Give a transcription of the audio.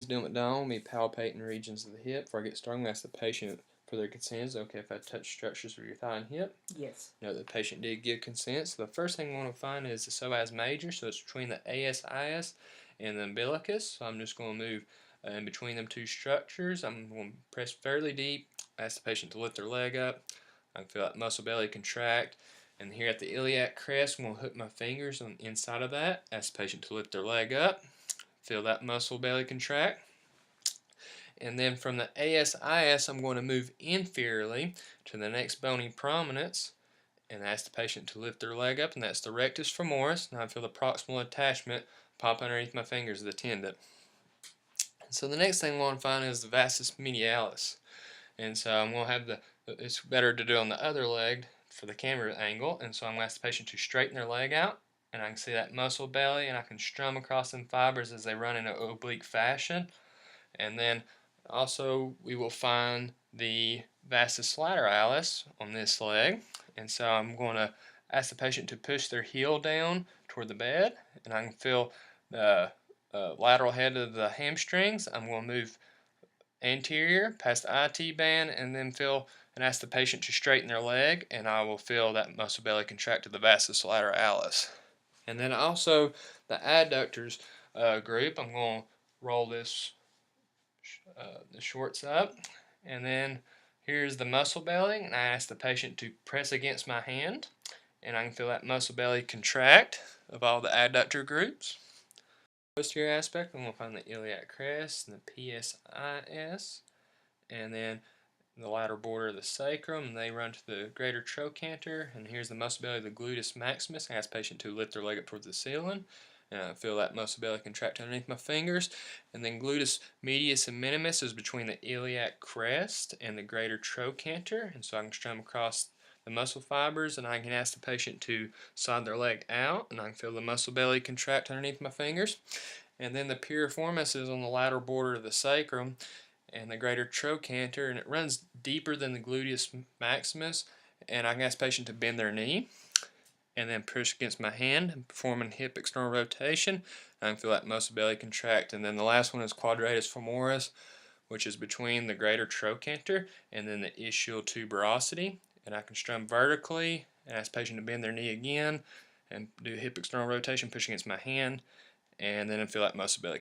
Dale McDonald. Me palpating regions of the hip. Before I get started, I'm going to ask the patient for their consent. Is it okay if I touch structures of your thigh and hip? Yes. Note that the patient did give consent. So the first thing we want to find is the psoas major. So it's between the ASIS and the umbilicus. So I'm just going to move in between them two structures. I'm going to press fairly deep. Ask the patient to lift their leg up. I can feel that muscle belly contract. And here at the iliac crest, I'm going to hook my fingers on the inside of that. Ask the patient to lift their leg up. Feel that muscle belly contract. And then from the ASIS, I'm going to move inferiorly to the next bony prominence and ask the patient to lift their leg up, and that's the rectus femoris. Now I feel the proximal attachment pop underneath my fingers of the tendon. So the next thing I want to find is the vastus medialis. And so I'm going to have it's better to do on the other leg for the camera angle, and so I'm going to ask the patient to straighten their leg out, and I can see that muscle belly, and I can strum across them fibers as they run in an oblique fashion. And then also we will find the vastus lateralis on this leg, and so I'm going to ask the patient to push their heel down toward the bed, and I can feel the lateral head of the hamstrings. I'm going to move anterior past the IT band and then feel and ask the patient to straighten their leg, and I will feel that muscle belly contract to the vastus lateralis. And then also the adductors group, I'm going to roll this the shorts up, and then here's the muscle belly, and I ask the patient to press against my hand, and I can feel that muscle belly contract of all the adductor groups. Posterior aspect, I'm going to find the iliac crest and the PSIS, and then the lateral border of the sacrum, and they run to the greater trochanter, and here's the muscle belly of the gluteus maximus. I ask the patient to lift their leg up towards the ceiling, and I feel that muscle belly contract underneath my fingers. And then gluteus medius and minimus is between the iliac crest and the greater trochanter, and so I can strum across the muscle fibers, and I can ask the patient to slide their leg out, and I can feel the muscle belly contract underneath my fingers. And then the piriformis is on the lateral border of the sacrum and the greater trochanter, and it runs deeper than the gluteus maximus, and I can ask the patient to bend their knee and then push against my hand, performing hip external rotation. I can feel that muscle belly contract. And then the last one is quadratus femoris, which is between the greater trochanter and then the ischial tuberosity. And I can strum vertically and ask the patient to bend their knee again and do hip external rotation, push against my hand, and then feel that muscle belly